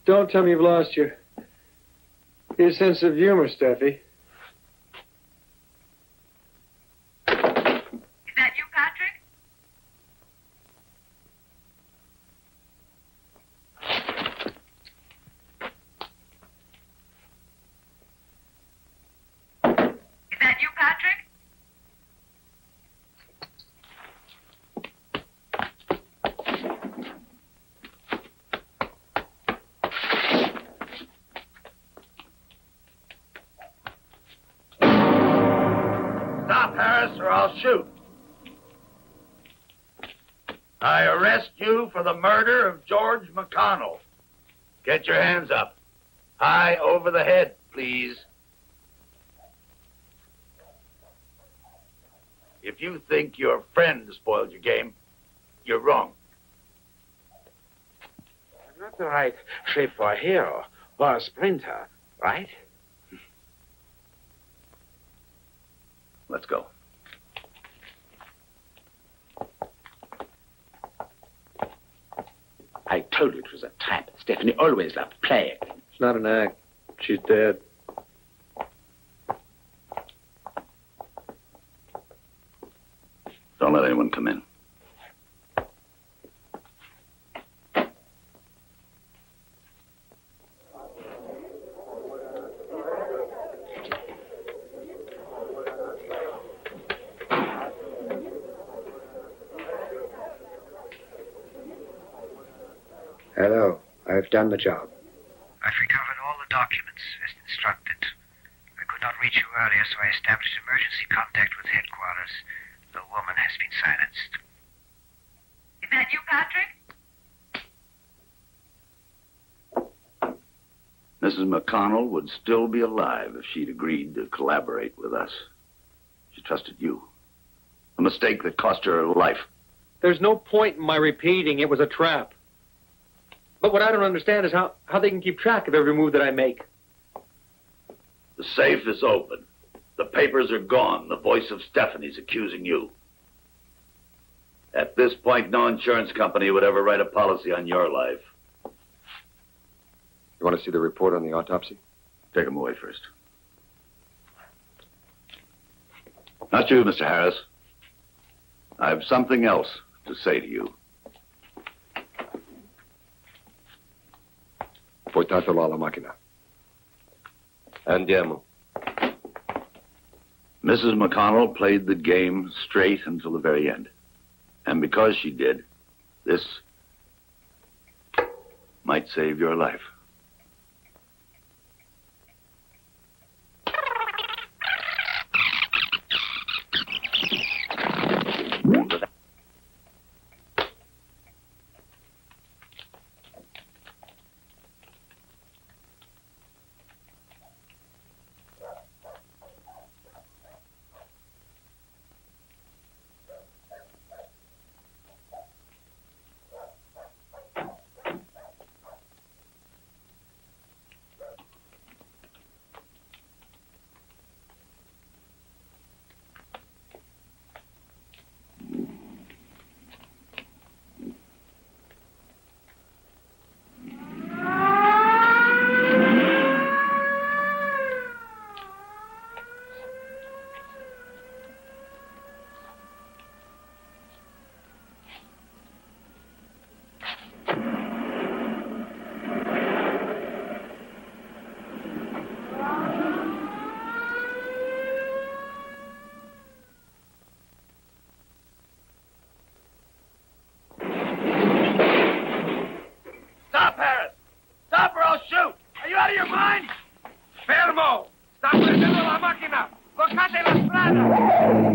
Don't tell me you've lost your sense of humor, Steffi. Is that you, Patrick? Is that you, Patrick? Or I'll shoot. I arrest you for the murder of George McConnell. Get your hands up. High over the head, please. If you think your friend spoiled your game, you're wrong. I'm not the right shape for a hero or a sprinter, right? Let's go. I told you it was a trap. Stephanie always loved playing. It's not an act. She's dead. Don't let anyone come in. Hello. I've done the job. I've recovered all the documents as instructed. I could not reach you earlier, so I established emergency contact with headquarters. The woman has been silenced. Is that you, Patrick? Mrs. McConnell would still be alive if she'd agreed to collaborate with us. She trusted you. A mistake that cost her her life. There's no point in my repeating it was a trap. But what I don't understand is how they can keep track of every move that I make. The safe is open. The papers are gone. The voice of Stephanie's accusing you. At this point, no insurance company would ever write a policy on your life. You want to see the report on the autopsy? Take him away first. Not you, Mr. Harris. I have something else to say to you. Portatelo alla macchina. Andiamo. Mrs. McConnell played the game straight until the very end. And because she did, this might save your life. Stop, Harris! Stop or I'll shoot! Are you out of your mind? Fermo! Sta prendendo la macchina! Bloccate la strada!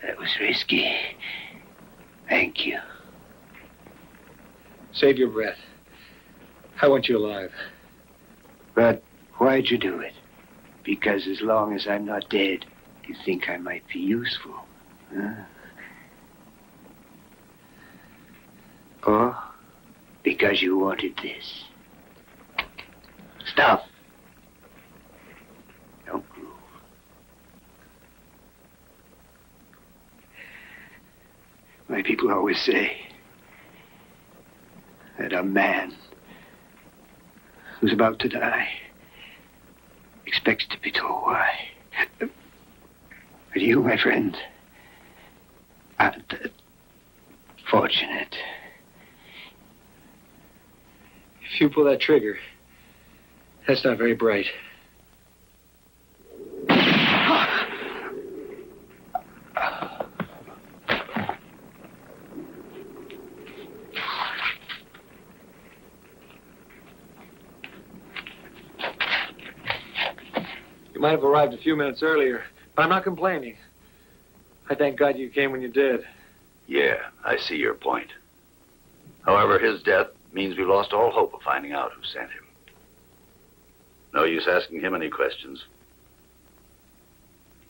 That was risky. Thank you. Save your breath. I want you alive. But why'd you do it? Because as long as I'm not dead, you think I might be useful, huh? Or because you wanted this? stuff. Don't move. My people always say that a man who's about to die expects to be told why. But you, my friend, aren't fortunate. If you pull that trigger, that's not very bright. You might have arrived a few minutes earlier, but I'm not complaining. I thank God you came when you did. Yeah, I see your point. However, his death means we lost all hope of finding out who sent him. No use asking him any questions.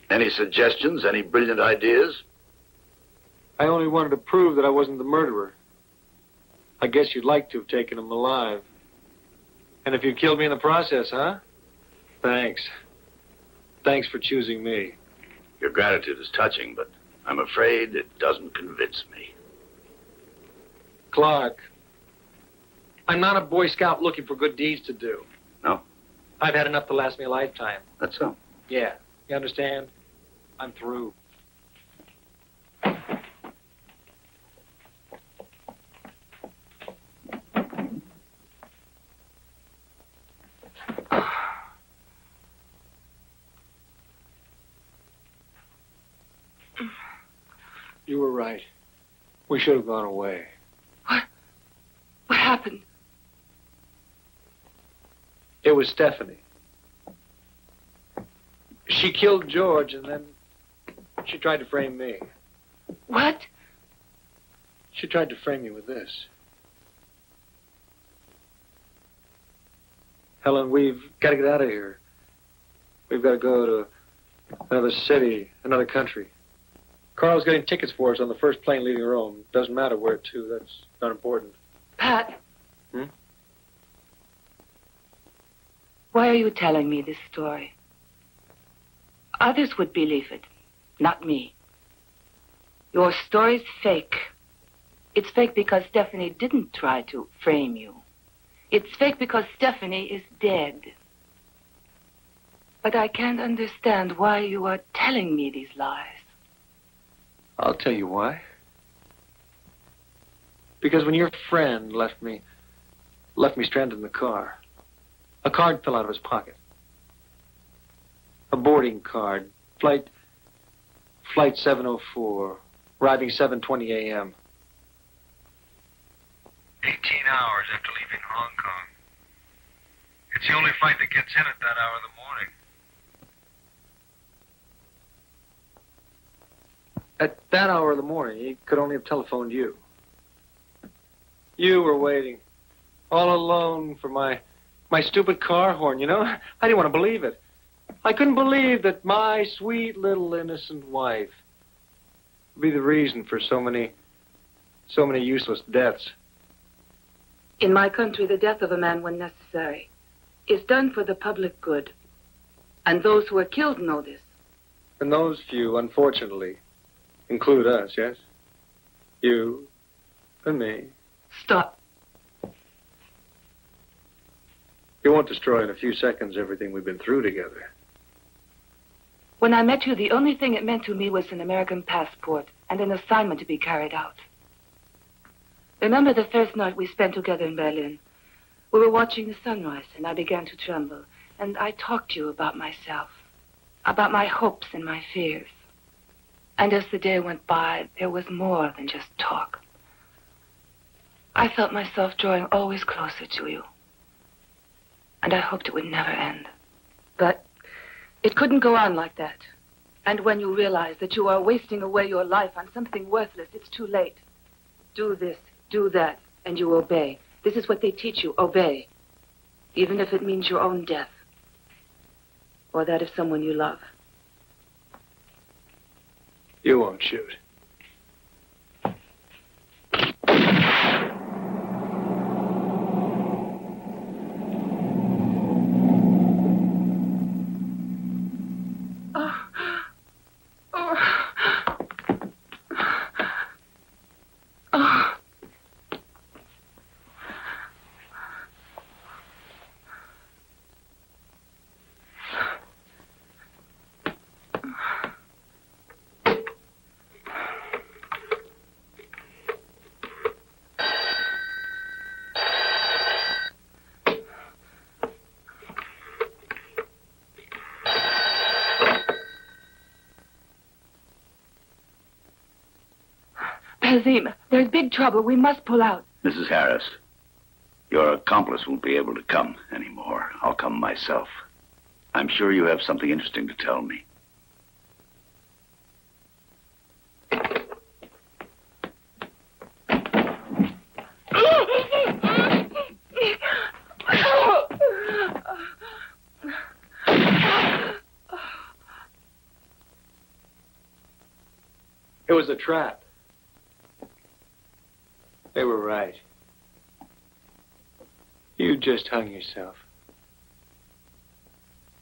Any suggestions? Any brilliant ideas? I only wanted to prove that I wasn't the murderer. I guess you'd like to have taken him alive. And if you killed me in the process, huh? Thanks. Thanks for choosing me. Your gratitude is touching, but I'm afraid it doesn't convince me. Clark, I'm not a Boy Scout looking for good deeds to do. No? I've had enough to last me a lifetime. That's so. Yeah, you understand? I'm through. You were right. We should have gone away. What happened? It was Stephanie. She killed George, and then she tried to frame me. What? She tried to frame me with this. Helen, we've got to get out of here. We've got to go to another city, another country. Carl's getting tickets for us on the first plane leaving Rome. Doesn't matter where to. That's not important. Pat. Hmm? Why are you telling me this story? Others would believe it, not me. Your story's fake. It's fake because Stephanie didn't try to frame you. It's fake because Stephanie is dead. But I can't understand why you are telling me these lies. I'll tell you why. Because when your friend left me stranded in the car, a card fell out of his pocket. A boarding card. Flight 704, arriving 7:20 a.m. 18 hours after leaving Hong Kong. It's the only flight that gets in at that hour of the morning. At that hour of the morning, he could only have telephoned you. You were waiting, all alone, for my stupid car horn, you know? I didn't want to believe it. I couldn't believe that my sweet little innocent wife would be the reason for so many useless deaths. In my country, the death of a man, when necessary, is done for the public good. And those who are killed know this. And those few, unfortunately, include us, yes? You and me. Stop. You won't destroy in a few seconds everything we've been through together. When I met you, the only thing it meant to me was an American passport and an assignment to be carried out. Remember the first night we spent together in Berlin? We were watching the sunrise, and I began to tremble. And I talked to you about myself, about my hopes and my fears. And as the day went by, there was more than just talk. I felt myself drawing always closer to you. And I hoped it would never end. But it couldn't go on like that. And when you realize that you are wasting away your life on something worthless, it's too late. Do this, do that, and you obey. This is what they teach you, obey. Even if it means your own death. Or that of someone you love. You won't shoot. Hazim, there's big trouble. We must pull out. Mrs. Harris, your accomplice won't be able to come anymore. I'll come myself. I'm sure you have something interesting to tell me. It was a trap. They were right. You just hung yourself.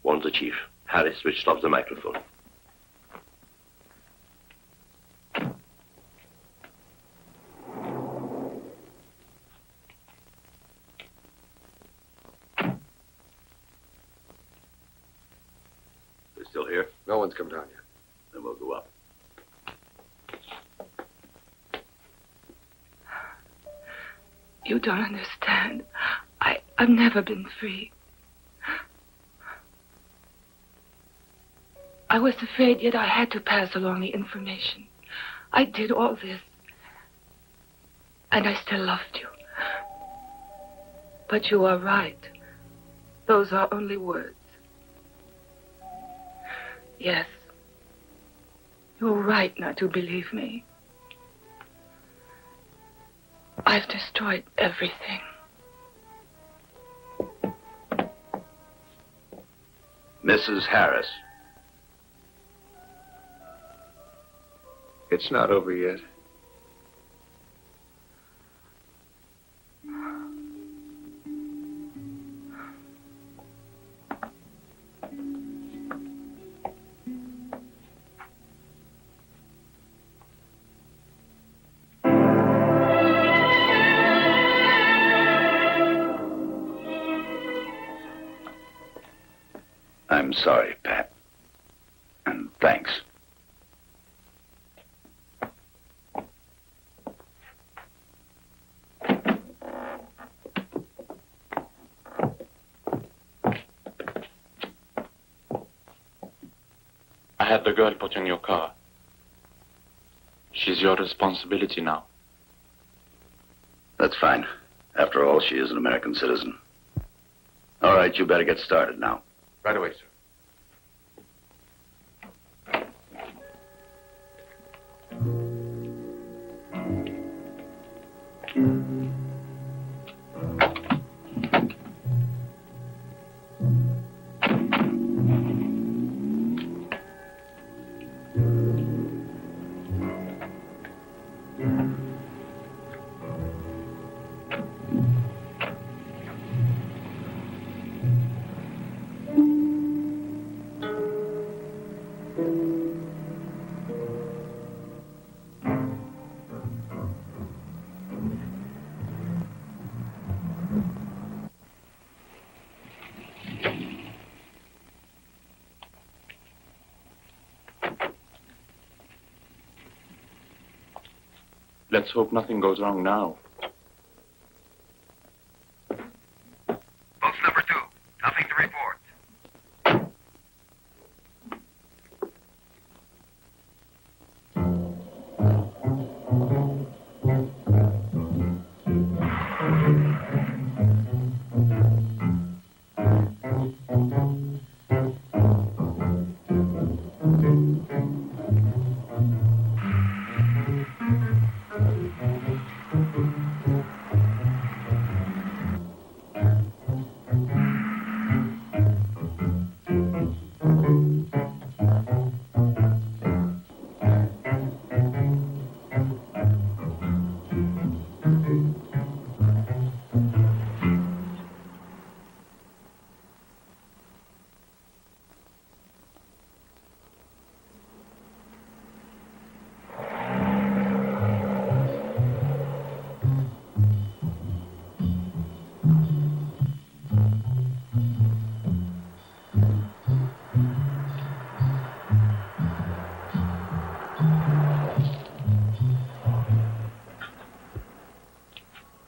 Warn the chief. Harris switched off the microphone. They're still here? No one's come down yet. Then we'll go up. You don't understand. I've never been free. I was afraid, yet I had to pass along the information. I did all this. And I still loved you. But you are right. Those are only words. Yes. You're right not to believe me. I've destroyed everything. Mrs. Harris. It's not over yet. I'm sorry, Pat. And thanks. I had the girl put in your car. She's your responsibility now. That's fine. After all, she is an American citizen. All right, you better get started now. Right away, sir. Let's hope nothing goes wrong now. Both number 2. Nothing to report.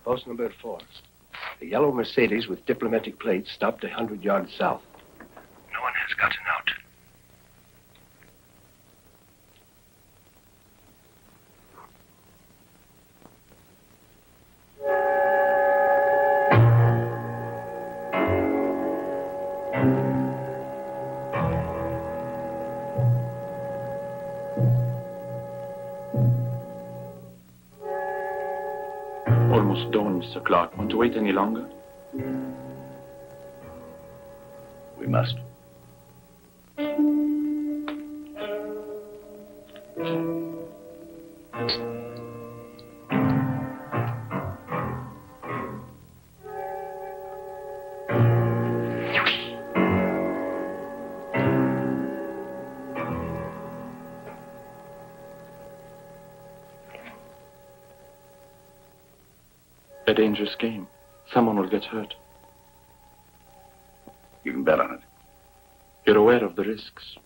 Post number 4. A yellow Mercedes with diplomatic plates stopped 100 yards south. No one has gotten out. Almost dawn, Mr. Clark. Want to wait any longer? We must. A dangerous game. Someone will get hurt. You can bet on it. You're aware of the risks.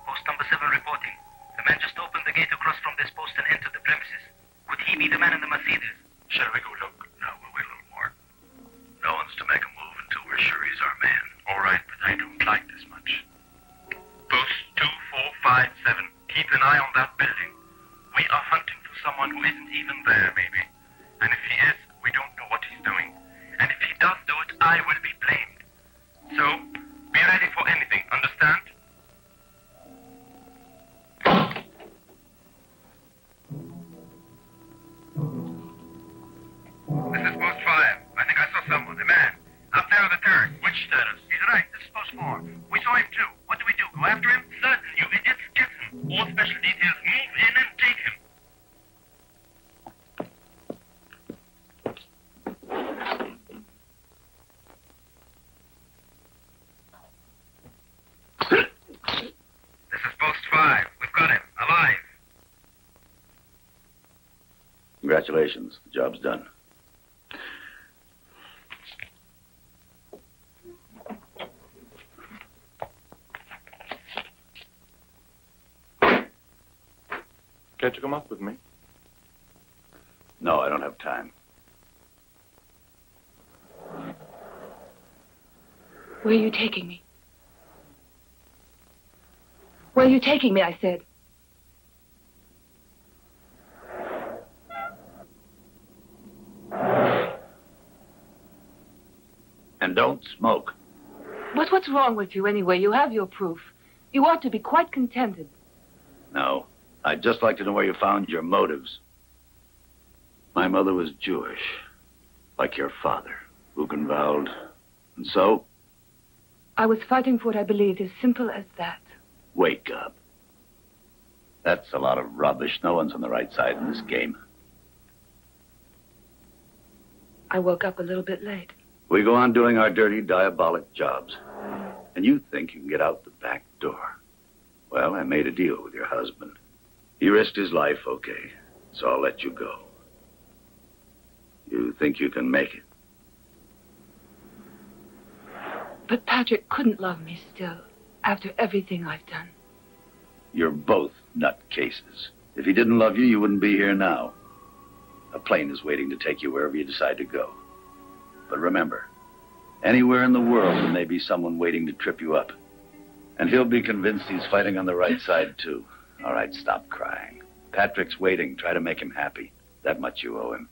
Post number 7 reporting. The man just opened the gate across from this post and entered the premises. Could he be the man in the Mercedes? Shall we go look? No, we'll wait a little more. No one's to make a move until we're sure he's our man. All right, but I don't like this much. Post 2457. Keep an eye on that building. We are hunting for someone who isn't even there, maybe. And if he is, we don't know what he's doing. And if he does do it, I will be blamed. So, be ready for anything, understand? This is post 5. I think I saw someone, a man. Up there on the turret. Which status? He's right, this is post 4. We saw him too. What do we do? Go after him? Certain, you idiots. Get him. All special details, move in and take him. This is post 5. We've got him, alive. Congratulations. The job's done. Care to come up with me? No, I don't have time. Where are you taking me? Where are you taking me, I said. And don't smoke. But what's wrong with you anyway? You have your proof. You ought to be quite contented. No. I'd just like to know where you found your motives. My mother was Jewish, like your father, Buchenwald. And so? I was fighting for what I believed, as simple as that. Wake up. That's a lot of rubbish. No one's on the right side in this game. I woke up a little bit late. We go on doing our dirty, diabolic jobs. And you think you can get out the back door. Well, I made a deal with your husband. He risked his life, okay, so I'll let you go. You think you can make it? But Patrick couldn't love me still, after everything I've done. You're both nutcases. If he didn't love you, you wouldn't be here now. A plane is waiting to take you wherever you decide to go. But remember, anywhere in the world there may be someone waiting to trip you up. And he'll be convinced he's fighting on the right side, too. All right, stop crying. Patrick's waiting. Try to make him happy. That much you owe him.